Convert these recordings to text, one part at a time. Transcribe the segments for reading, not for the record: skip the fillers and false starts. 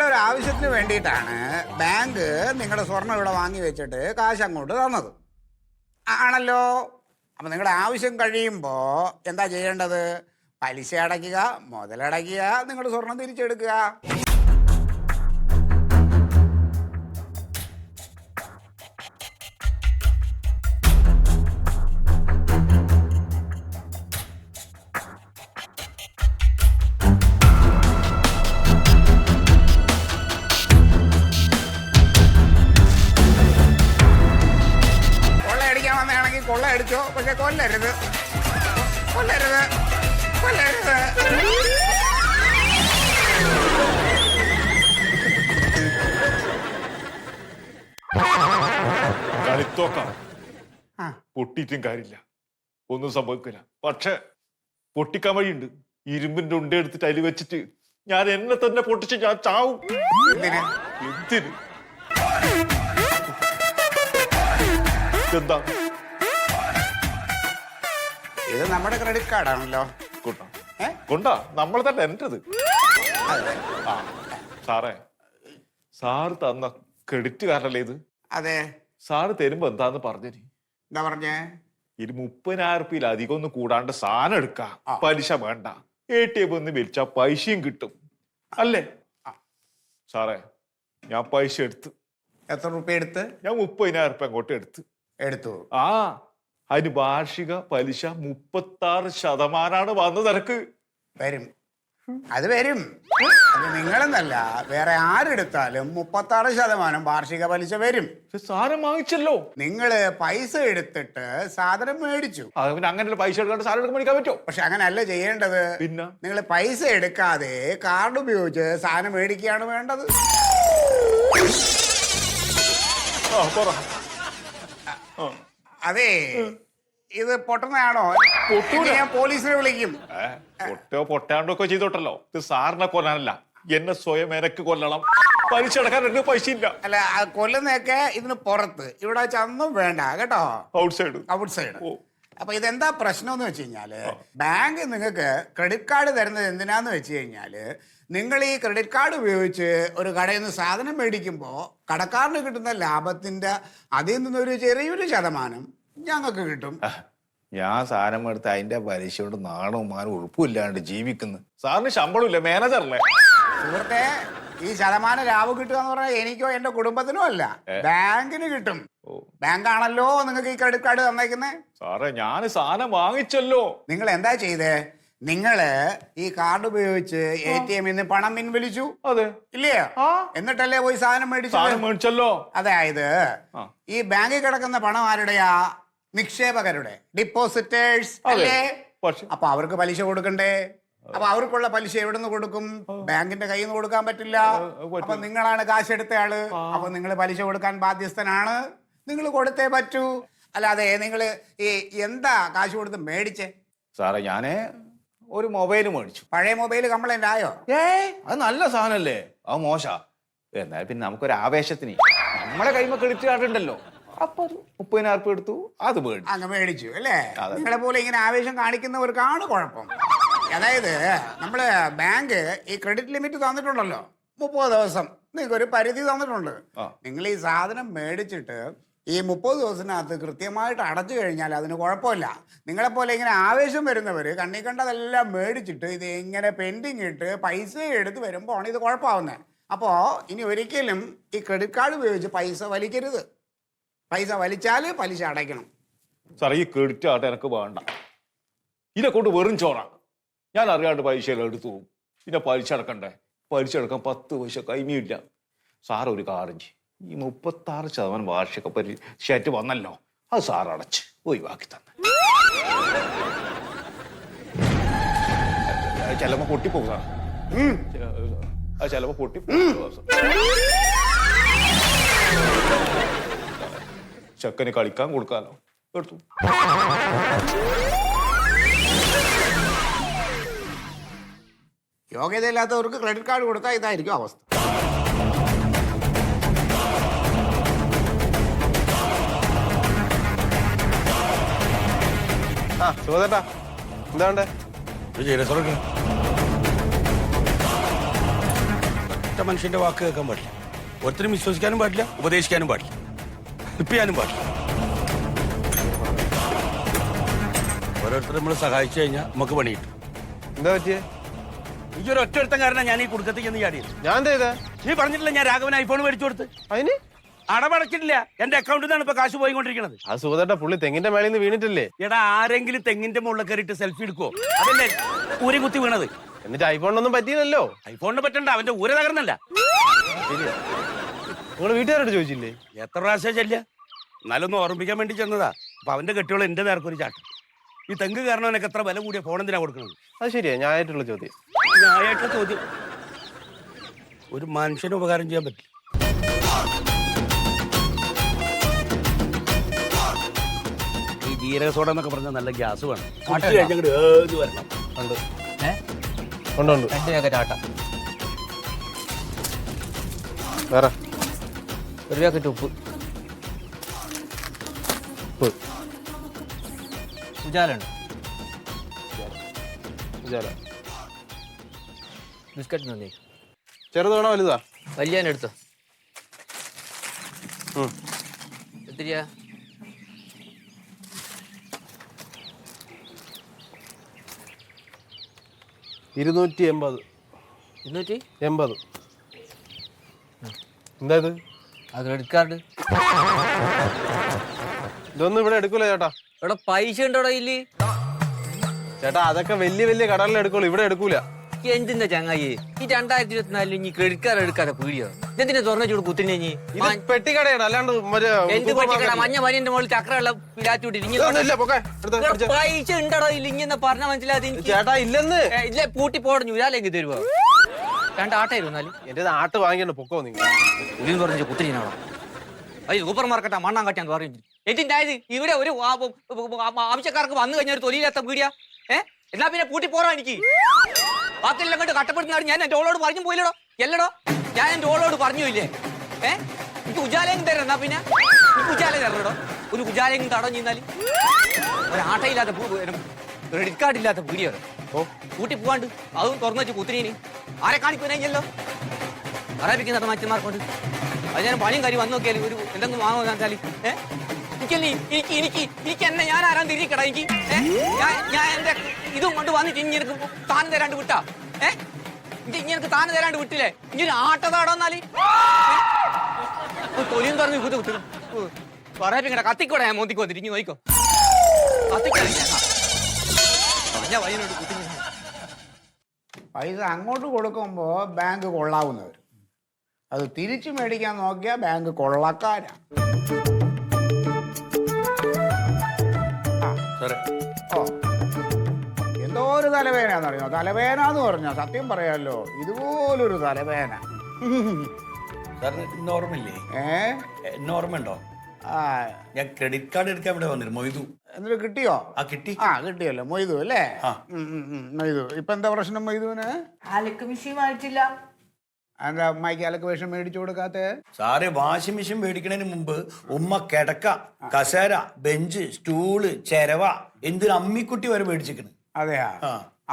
നിങ്ങളുടെ ഒരു ആവശ്യത്തിന് വേണ്ടിയിട്ടാണ് ബാങ്ക് നിങ്ങളുടെ സ്വർണം ഇവിടെ വാങ്ങി വെച്ചിട്ട് കാശ് അങ്ങോട്ട് തന്നത് ആണല്ലോ. അപ്പം നിങ്ങളുടെ ആവശ്യം കഴിയുമ്പോൾ എന്താ ചെയ്യേണ്ടത്? പലിശ അടയ്ക്കുക, മുതലടയ്ക്കുക, നിങ്ങളുടെ സ്വർണം തിരിച്ചെടുക്കുക. കൊള്ള അടിച്ചോ, പക്ഷെ കൊല്ലരുത്, കൊല്ലരുത്, കൊല്ലരുത്. കളിത്തോക്കാം, പൊട്ടിയിട്ടും കാര്യമില്ല, ഒന്നും സംഭവിക്കില്ല. പക്ഷെ പൊട്ടിക്കാൻ വഴിയുണ്ട്. ഇരുമ്പിന്റെ ഉണ്ട എടുത്തിട്ട് അതിൽ വെച്ചിട്ട് ഞാൻ എന്നെ തന്നെ പൊട്ടിച്ച് ഞാൻ ചാവും. എന്തിന്? എന്താ? ഇത് നമ്മുടെ ക്രെഡിറ്റ് കാർഡാണല്ലോ. കൊണ്ടാ നമ്മൾ തന്നെ എന്റത്. ആ സാറേ, സാറ് തന്ന ക്രെഡിറ്റ് കാർഡല്ലേ ഇത്? അതെ. സാറ് തരുമ്പോ എന്താന്ന് പറഞ്ഞേ? എന്താ പറഞ്ഞേ? ഇത് 30,000 അധികം ഒന്നും കൂടാണ്ട് സാധനം എടുക്കാം, പലിശ വേണ്ട, ATM ഒന്ന് വിളിച്ചാ പൈസയും കിട്ടും അല്ലേ? സാറേ, ഞാൻ പൈസ എടുത്ത്. എത്ര രൂപ എടുത്ത്? ഞാൻ 30,000 അങ്ങോട്ട് എടുത്തു. ആ, അതിന് വാർഷിക പലിശ 36% വന്ന നിരക്ക് വരും. അത് വരും. അത് നിങ്ങളെന്നല്ല, വേറെ ആരെടുത്താലും 36% വാർഷിക പലിശ വരും. സാധനം വാങ്ങിച്ചല്ലോ. നിങ്ങള് പൈസ എടുത്തിട്ട് സാധനം മേടിച്ചു. പിന്നെ അങ്ങനെ പൈസ എടുക്കാണ്ട് സാധനം മേടിക്കാൻ പറ്റുമോ? പക്ഷെ അങ്ങനല്ല ചെയ്യേണ്ടത്. പിന്നെ നിങ്ങൾ പൈസ എടുക്കാതെ കാർഡ് ഉപയോഗിച്ച് സാധനം മേടിക്കുകയാണ് വേണ്ടത്. അതെ, ഇത് പൊട്ടുന്നതാണോ? ഞാൻ പോലീസിനെ വിളിക്കും. പൊട്ടാണ്ടോ ഒക്കെ ചെയ്തോട്ടല്ലോ. ഇത് സാറിനെ കൊല്ലാനല്ല, എന്നെ സ്വയം എനക്ക് കൊല്ലണം. പലിശ അടക്കാൻ എന്റെ പൈസ ഇല്ല. അല്ല, കൊല്ലുന്നൊക്കെ ഇതിന് പുറത്ത്, ഇവിടെ വെച്ചൊന്നും വേണ്ട കേട്ടോ. Out side. അപ്പൊ ഇതെന്താ പ്രശ്നം എന്ന് വെച്ച് കഴിഞ്ഞാല്, ബാങ്ക് നിങ്ങൾക്ക് ക്രെഡിറ്റ് കാർഡ് തരുന്നത് എന്തിനാന്ന് വെച്ച് കഴിഞ്ഞാല്, നിങ്ങൾ ഈ ക്രെഡിറ്റ് കാർഡ് ഉപയോഗിച്ച് ഒരു കടയിൽ നിന്ന് സാധനം മേടിക്കുമ്പോ കടക്കാരന് കിട്ടുന്ന ലാഭത്തിന്റെ അതിൽ നിന്നൊരു ചെറിയൊരു ശതമാനം ഞങ്ങൾക്ക് കിട്ടും. ഞാൻ സാധനം എടുത്ത് അതിന്റെ പലിശ കൊണ്ട് നാണവും മാനവും ഉറപ്പില്ലാണ്ട് ജീവിക്കുന്നു. സാറിന് ശമ്പളം ഇല്ല, മാനേജറല്ലേ? സുഹൃത്തെ, ഈ ശതമാനം ലാഭം കിട്ടുക എന്ന് പറഞ്ഞാൽ എനിക്കോ എന്റെ കുടുംബത്തിനോ അല്ല, ബാങ്കിന് കിട്ടും. ബാങ്കാണല്ലോ നിങ്ങൾക്ക് ഈ ക്രെഡിറ്റ് കാർഡ് തന്നേക്കുന്നേ. സാറേ, ഞാൻ സാധനം വാങ്ങിച്ചല്ലോ. നിങ്ങൾ എന്താ ചെയ്തേ? നിങ്ങള് ഈ കാർഡ് ഉപയോഗിച്ച് ATM പണം പിൻവലിച്ചു. അതെ, ഇല്ലേ? എന്നിട്ടല്ലേ പോയി സാധനം മേടിച്ചല്ലോ. അതായത് ഈ ബാങ്കിൽ കിടക്കുന്ന പണം ആരുടെയാ? നിക്ഷേപകരുടെ, ഡിപ്പോസിറ്റേഴ്സ് അല്ലേ? അപ്പൊ അവർക്ക് പലിശ കൊടുക്കണ്ടേ? അപ്പൊ അവർക്കുള്ള പലിശ എവിടെ നിന്ന് കൊടുക്കും? ബാങ്കിന്റെ കയ്യിൽ നിന്ന് കൊടുക്കാൻ പറ്റില്ല. അപ്പൊ നിങ്ങളാണ് കാശ് എടുത്ത ആള്. അപ്പൊ നിങ്ങൾ പലിശ കൊടുക്കാൻ ബാധ്യസ്ഥനാണ്. നിങ്ങൾ കൊടുത്തേ പറ്റൂ. അല്ലാതെ നിങ്ങൾ ഈ എന്താ കാശ് കൊടുത്ത് മേടിച്ചേ? സാറേ, ഞാനേ ഒരു മൊബൈൽ മേടിച്ചു. പഴയ മൊബൈൽ കംപ്ലൈന്റ് ആയോ? അത് നല്ല സാധനല്ലേ? അത് മോശ. എന്നാൽ പിന്നെ നമുക്കൊരു ആവേശത്തിന് നമ്മളെ കൈമ ക്രെഡിറ്റ് കാർഡ് ഉണ്ടല്ലോ, അപ്പൊ 30,000 എടുത്തു, അത് മേടിച്ചു. അങ്ങ് മേടിച്ചു അല്ലേ? നിങ്ങളെ പോലെ ഇങ്ങനെ ആവേശം കാണിക്കുന്നവർക്കാണ് കുഴപ്പം. അതായത് നമ്മള് ബാങ്ക് ഈ ക്രെഡിറ്റ് ലിമിറ്റ് തന്നിട്ടുണ്ടല്ലോ, 30 ദിവസം. നിങ്ങൾക്ക് ഒരു പരിധി തന്നിട്ടുണ്ട്. നിങ്ങൾ ഈ സാധനം മേടിച്ചിട്ട് ഈ 30 ദിവസത്തിനകത്ത് കൃത്യമായിട്ട് അടച്ചു കഴിഞ്ഞാൽ അതിന് കുഴപ്പമില്ല. നിങ്ങളെപ്പോലെ ഇങ്ങനെ ആവേശം വരുന്നവർ കണ്ണി കണ്ടതെല്ലാം മേടിച്ചിട്ട് ഇത് ഇങ്ങനെ പെൻഡിങ് ഇട്ട് പൈസ എടുത്ത് വരുമ്പോൾ ആണ് ഇത് കുഴപ്പമാവുന്നത്. അപ്പോൾ ഇനി ഒരിക്കലും ഈ ക്രെഡിറ്റ് കാർഡ് ഉപയോഗിച്ച് പൈസ വലിക്കരുത്. പൈസ വലിച്ചാൽ പലിശ അടയ്ക്കണം. സാറേ, ഈ ക്രെഡിറ്റ് കാർഡ് എനിക്ക് വേണ്ട. ഇതെ കൊണ്ട് വെറും ചോറാ. ഞാൻ അറിയാണ്ട് പൈസ എടുത്തു പോകും. പിന്നെ പലിശ അടക്കണ്ടേ? പലിശ അടക്കാൻ 10 പൈസ കൈമിയില്ല. സാറ് ഒരു കാര്യം ചെയ്യും, ഈ 36% വാർഷിക പലിശ വന്നല്ലോ, അത് സാർ അടച്ച് ഒഴിവാക്കി തന്നെ. ചിലപ്പോ പൊട്ടിപ്പോകും സാർ. അത് ചിലപ്പോ പൊട്ടിപ്പോകും. ചെക്കന് കളിക്കാൻ കൊടുക്കാലോ, എടുത്തു. യോഗ്യതയില്ലാത്തവർക്ക് ക്രെഡിറ്റ് കാർഡ് കൊടുത്താൽ ഇതായിരിക്കും അവസ്ഥ. സുഖേട്ടാ, എന്താണ്ടേ? ഒറ്റ മനുഷ്യന്റെ വാക്ക് കേൾക്കാൻ പാടില്ല. ഒരുത്തരും വിശ്വസിക്കാനും പാടില്ല, ഉപദേശിക്കാനും പാടില്ല, ഹെൽപ്പ് ചെയ്യാനും പാടില്ല. ഓരോരുത്തരും നമ്മൾ സഹായിച്ചു കഴിഞ്ഞാൽ നമുക്ക് പണി കിട്ടും. എന്താ പറ്റിയേ? ഈ ഒരു ഒറ്റ കാരണം ഞാൻ ഈ കുടുക്കത്തേക്ക് എന്ന് ചാടിയത്. ഞാൻ എന്താ ചെയ്തേ? നീ പറഞ്ഞിട്ടില്ല ഞാൻ രാഘവൻ ഐഫോൺ മേടിച്ചു കൊടുത്ത്? അതിന് അടമടച്ചിട്ടില്ല. എന്റെ അക്കൗണ്ടിൽ നിന്നാണ് ഇപ്പൊ കാശ് പോയിക്കൊണ്ടിരിക്കുന്നത്. ആ സുഖത്തേട്ട പുള്ളി തെങ്ങിന്റെ മേളിൽ നിന്ന് വീണിട്ടില്ലേ? എടാ, ആരെങ്കിലും തെങ്ങിന്റെ മുകളിൽ കയറിയിട്ട് സെൽഫി എടുക്കുവോ? അതല്ലേ ഊരി കുത്തി വീണത്. എന്നിട്ട് ഐഫോണിനൊന്നും പറ്റിയില്ലല്ലോ. ഐഫോണിന് പറ്റണ്ട, അവന്റെ ഊര തകർന്നല്ല. ശരിയാ. നിങ്ങൾ വീട്ടുകാരോട് ചോദിച്ചില്ലേ? എത്ര പ്രാവശ്യം ചെല്ല, എന്നാലൊന്ന് ഓർമ്മിക്കാൻ വേണ്ടി ചെന്നതാ. അപ്പൊ അവന്റെ കെട്ടിയോളം എന്റെ നേർക്കൊരു ചാട്ടം. ഈ തെങ്ങ് കാരണവനൊക്കെ എത്ര വില കൂടിയ ഫോൺ എന്തിനാ കൊടുക്കുന്നത്? അത് ശരിയാ, ഞാനായിട്ടുള്ള ചോദ്യം. ഞാനായിട്ടുള്ള ചോദ്യം. ഒരു മനുഷ്യന് ഉപകാരം ചെയ്യാൻ പറ്റില്ല. ഈ ജീരക സോഡ എന്നൊക്കെ പറഞ്ഞാൽ നല്ല ഗ്യാസ് വേണം. കുടിച്ച് കഴിഞ്ഞാൽ അങ്ങട് ഏത് വരണം. ഉണ്ട് ഉണ്ട്. 2 പാക്കറ്റ് ആട്ട, വേറെ 1 പാക്കറ്റ് ഉപ്പ്, ഉജാലുണ്ട്, ബിസ്ക്കറ്റ് നന്ദി. ചെറുത് വേണോ വലുതാ? വലിയ എടുത്തോ. എത്രയാ? 280. 280? എന്താ ഇത്? ആ ക്രെഡിറ്റ് കാർഡ്. ഇതൊന്നും ഇവിടെ എടുക്കൂല ചേട്ടാ. ഇവിടെ പൈസ ഉണ്ടോടാ ഇല്ലേ? ചേട്ടാ അതൊക്കെ വലിയ വലിയ കടകളിൽ എടുക്കുള്ളൂ, ഇവിടെ എടുക്കൂല. എന്തിനാ ചങ്ങായി ഈ 2024 ഇനി ക്രെഡിറ്റ് കാർഡ് എടുക്കാതെ പീടിയോ? എന്തിനാ തുറന്ന ചൂട് കുത്തിനെ? ഇത് പെട്ടിക്കടയാണ്, അല്ലാണ്ട് എന്ത് പറ്റിക്കട? മഞ്ഞ മരിന്റെ മുകളിൽ ചക്രമുള്ള പൈസ ഉണ്ടോ ഇല്ല ഇങ്ങനെ പറഞ്ഞ മനസ്സിലാതെ ചേട്ടാ ഇല്ലെന്ന്. ഇല്ല, പൂട്ടി പോടഞ്ഞു ഇരാലേക്ക് തരുവോ? 2 ആട്ട ഇരുന്നാലും എന്റെ ആട്ട് വാങ്ങിക്കണ്ട പൊക്കോ നിങ്ങൾ. ഉലിന്ന് പറഞ്ഞ കുത്തിനാണോ? അത് സൂപ്പർ മാർക്കറ്റാ, മണ്ണാങ്കറ്റാന്ന് പറഞ്ഞു. എന്തിനായത് ഇവിടെ ഒരു ആവശ്യക്കാർക്ക് വന്നു കഴിഞ്ഞാൽ ഒരു തൊലിയില്ലാത്ത പീടിയ. എന്നാ പിന്നെ പൂട്ടി പോറാ എനിക്ക്. ബാക്കിയെല്ലാം കണ്ട് കട്ടപ്പെടുന്ന ഞാൻ എന്റെ ഓളോട് പറഞ്ഞു പോയില്ലടോ. എല്ലടോ, ഞാൻ എന്റെ ഓളോട് പറഞ്ഞു ഇല്ലേ? എനിക്ക് ഉജാലയും തരണം. എന്നാ പിന്നെ ഉജാല തരണോ? ഒരു ഉജാലയും തടം ചെയ്യുന്നാല് ഒരാട്ടയില്ലാത്ത ക്രെഡിറ്റ് കാർഡ് ഇല്ലാത്ത പീടിയോ കൂട്ടി പോവാണ്ട് അതും തുറന്നു വെച്ച് കുത്തിനീന് ആരെ കാണിക്കുവാനല്ലോ അറിയിപ്പിക്കുന്ന മറ്റന്മാർക്കൊണ്ട്. അത് ഞാൻ പണിയും കാര്യം വന്നു നോക്കിയാൽ ഒരു എന്തെങ്കിലും വാങ്ങുമെന്ന് വെച്ചാൽ എനിക്ക് എന്നെ ഞാൻ ആരാൻ തിരിക്കടാ? എനിക്ക് ഞാൻ എന്റെ ഇതും കൊണ്ട് വന്നിട്ട് ഇനി എനിക്ക് താന് തരാണ്ട് വിട്ടാ? ഇനി എനിക്ക് താന് തരാണ്ട് വിട്ടില്ലേ? ഇനി ഒരു ആട്ടതാടോന്നാല് തൊലിയും തുറന്ന് കുത്തി കുത്തി പറയിപ്പിക്കട. കത്തിക്കോടെ ഞാൻ മോന്തിക്ക് വന്നിട്ട് ഇനി നോക്കോ. കത്തിക്കട ഞാൻ വൈകിട്ട് കുത്തി. പൈസ അങ്ങോട്ട് കൊടുക്കുമ്പോൾ ബാങ്ക് കൊള്ളാവുന്നവർ, അത് തിരിച്ചു മേടിക്കാൻ നോക്കിയാൽ ബാങ്ക് കൊള്ളക്കാരാ. ഓ, എന്തോ ഒരു തലവേദനയാന്ന് അറിയോ? തലവേദന എന്ന് പറഞ്ഞാ സത്യം പറയാലോ, ഇതുപോലൊരു തലവേദന. ഓർമ്മയില്ലേ? ഓർമ്മയുണ്ടോ? ഞാൻ ക്രെഡിറ്റ് കാർഡ് എടുക്കാൻ ഇവിടെ വന്നിരുന്നു. മൊയ്തു എന്നിട്ട് കിട്ടിയോ? കിട്ടി. കിട്ടിയല്ലോ മൊയ്തു അല്ലേ? മൊയ്തു ഇപ്പൊ എന്താ പ്രശ്നം മൊയ്തുവിന്? അലക്ക് മെഷീൻ വാങ്ങിച്ചില്ല. എന്താ അമ്മായിക്ക് അലക്ക് വേഷം മേടിച്ചു കൊടുക്കാത്തെ? സാറേ, വാഷിംഗ് മെഷീൻ മേടിക്കുന്നതിന് മുമ്പ് ഉമ്മ കിടക്ക, കസേര, ബെഞ്ച്, സ്റ്റൂള്, ചെരവ, എന്തൊരു അമ്മിക്കുട്ടി വരെ മേടിച്ചിരിക്കണ്. അതെയാ?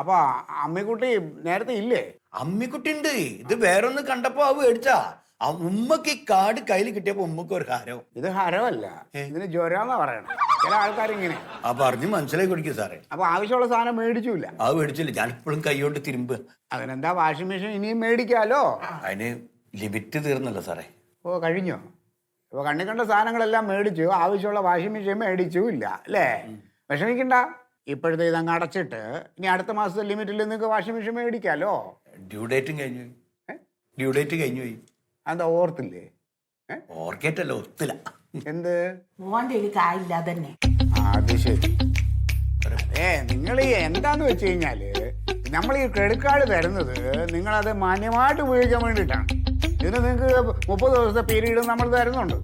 അപ്പൊ അമ്മിക്കുട്ടി നേരത്തെ ഇല്ലേ? അമ്മിക്കുട്ടി ഉണ്ട്. ഇത് വേറൊന്ന് കണ്ടപ്പോ അത് മേടിച്ചാ. ഉമ്മക്ക് ഈ കാർഡ് കയ്യിൽ കിട്ടിയപ്പോ ഉമ്മക്ക് ഒരു ഹരം. ഇത് ഹരമല്ല, ഇതിന് ജ്വരാന്നാ പറയണേ ചില ആൾക്കാരിങ്ങനെ. പറഞ്ഞു മനസ്സിലാക്കി കൊടുക്കും സാറേ. അപ്പൊ ആവശ്യമുള്ള സാധനം മേടിച്ചില്ല. അത് മേടിച്ചില്ല. ഞാൻ ഇപ്പോഴും കൈയോട്ട് തിരുമ്പ്. അതിനെന്താ വാഷിംഗ് മെഷീൻ ഇനിയും മേടിക്കാലോ? അതിന് ലിമിറ്റ് തീർന്നല്ലോ സാറേ. ഓ, കഴിഞ്ഞോ? ഇപ്പൊ കണ്ണി കണ്ട സാധനങ്ങളെല്ലാം മേടിച്ചു, ആവശ്യമുള്ള വാഷിംഗ് മെഷീൻ മേടിച്ചു ഇല്ല അല്ലേ? വിഷമിക്കണ്ട, ഇപ്പോഴത്തെ ഇതങ്ങ് അടച്ചിട്ട് ഇനി അടുത്ത മാസത്തെ ലിമിറ്റിൽ നിങ്ങൾക്ക് വാഷിംഗ് മെഷീൻ മേടിക്കാലോ. ഡ്യൂ ഡേറ്റും കഴിഞ്ഞു പോയി. ഡ്യൂ ഡേറ്റ് കഴിഞ്ഞു പോയി. എന്താ ഓർത്തില്ലേ? ഓർക്കേറ്റല്ല, ഒത്തില്ല. എന്ത്? മോന്റെ ഒരു കായില്ല തന്നെ. അത് ശരി. നിങ്ങൾ എന്താന്ന് വെച്ച് കഴിഞ്ഞാല് നമ്മൾ ഈ ക്രെഡിറ്റ് കാർഡ് തരുന്നത് നിങ്ങളത് മാന്യമായിട്ട് ഉപയോഗിക്കാൻ വേണ്ടിയിട്ടാണ്. ഇതിന് നിങ്ങൾക്ക് 30 ദിവസത്തെ പീരീഡ് നമ്മൾ തരുന്നുണ്ട്.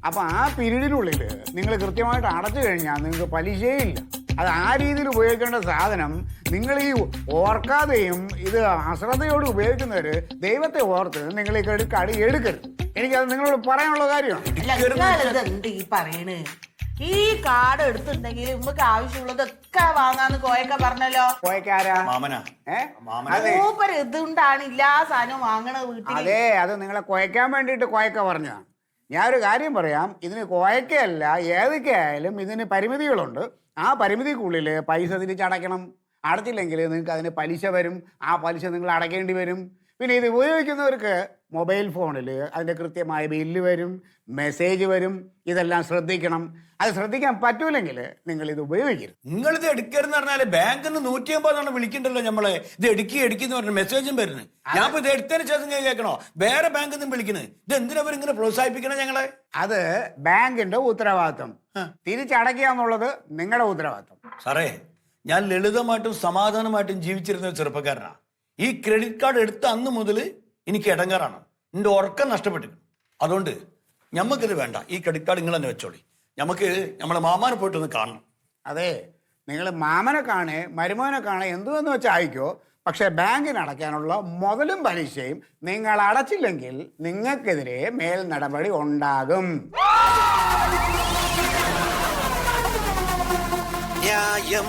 അപ്പൊ ആ പീരീഡിനുള്ളിൽ നിങ്ങൾ കൃത്യമായിട്ട് അടച്ചു കഴിഞ്ഞാൽ നിങ്ങൾക്ക് പലിശയേ ഇല്ല. അത് ആ രീതിയിൽ ഉപയോഗിക്കേണ്ട സാധനം നിങ്ങൾ ഈ ഓർക്കാതെയും ഇത് അശ്രദ്ധയോട് ഉപയോഗിക്കുന്നവര് ദൈവത്തെ ഓർത്ത് നിങ്ങൾ ഈ ക്രെഡിറ്റ് കാർഡ് എടുക്കരുത്. എനിക്കത് നിങ്ങളോട് പറയാനുള്ള കാര്യമാണ്. എന്ത് ഈ പറയണ്? ഈ കാർഡ് എടുത്തിട്ടുണ്ടെങ്കിൽ നമുക്ക് ആവശ്യമുള്ളതൊക്കെ വാങ്ങാന്ന് കോയൊക്കെ പറഞ്ഞല്ലോ. കോയക്കാരാ മാമനാ ഏ മാമന അതെ സൂപ്പർ ഇതുകൊണ്ടാണ് എല്ലാ സാധനവും വാങ്ങണത് വീട്ടിൽ. അതെ അത് നിങ്ങളെ കുഴയ്ക്കാൻ വേണ്ടിയിട്ട് കോയക്ക പറഞ്ഞതാണ്. ഞാനൊരു കാര്യം പറയാം, ഇതിന് കോയക്കയല്ല ഏതൊക്കെ ആയാലും ഇതിന് പരിമിതികളുണ്ട്. ആ പരിമിതിക്കുള്ളിൽ പൈസ തിരിച്ചടയ്ക്കണം. അടച്ചില്ലെങ്കിൽ നിങ്ങൾക്ക് അതിന് പലിശ വരും. ആ പലിശ നിങ്ങൾ അടയ്ക്കേണ്ടി വരും. പിന്നെ ഇത് ഉപയോഗിക്കുന്നവർക്ക് മൊബൈൽ ഫോണിൽ അതിൻ്റെ കൃത്യമായ ബില്ല് വരും, മെസ്സേജ് വരും. ഇതെല്ലാം ശ്രദ്ധിക്കണം. അത് ശ്രദ്ധിക്കാൻ പറ്റൂലെങ്കിൽ നിങ്ങൾ ഇത് ഉപയോഗിക്കരുത്. നിങ്ങളിത് എടുക്കരുന്ന് പറഞ്ഞാല് ബാങ്കിൽ നിന്ന് 150 വിളിക്കണ്ടല്ലോ നമ്മളെ. ഇത് എടുക്കി പറഞ്ഞ മെസ്സേജും വരുന്നത്. ഞാൻ ഇപ്പൊ ഇത് എടുത്തതിന് ശേഷം കേൾക്കണോ വേറെ ബാങ്കിൽ നിന്നും വിളിക്കുന്നത്? ഇത് എന്തിനാ ഇങ്ങനെ പ്രോത്സാഹിപ്പിക്കണേ ഞങ്ങളെ? അത് ബാങ്കിന്റെ ഉത്തരവാദിത്വം. തിരിച്ചടയ്ക്കുക എന്നുള്ളത് നിങ്ങളുടെ ഉത്തരവാദിത്വം. സാറേ, ഞാൻ ലളിതമായിട്ടും സമാധാനമായിട്ടും ജീവിച്ചിരുന്ന ഒരു ചെറുപ്പക്കാരനാ. ഈ ക്രെഡിറ്റ് കാർഡ് എടുത്ത അന്ന് മുതൽ എനിക്ക് ഇടങ്ങാറാണ്. എൻ്റെ ഉറക്കം നഷ്ടപ്പെട്ടിട്ടുണ്ട്. അതുകൊണ്ട് ഞമ്മക്കിത് വേണ്ട. ഈ ക്രെഡിറ്റ് കാർഡ് നിങ്ങൾ തന്നെ വെച്ചോളി. നമുക്ക് നമ്മളെ മാമാനെ പോയിട്ടൊന്ന് കാണണം. അതെ, നിങ്ങൾ മാമനെ കാണേ മരുമോനെ കാണേ എന്തുവെന്ന് വെച്ചാൽ അയക്കോ. പക്ഷെ ബാങ്കിന് അടയ്ക്കാനുള്ള മുതലും പലിശയും നിങ്ങൾ അടച്ചില്ലെങ്കിൽ നിങ്ങൾക്കെതിരെ മേൽ നടപടി ഉണ്ടാകും. ന്യായം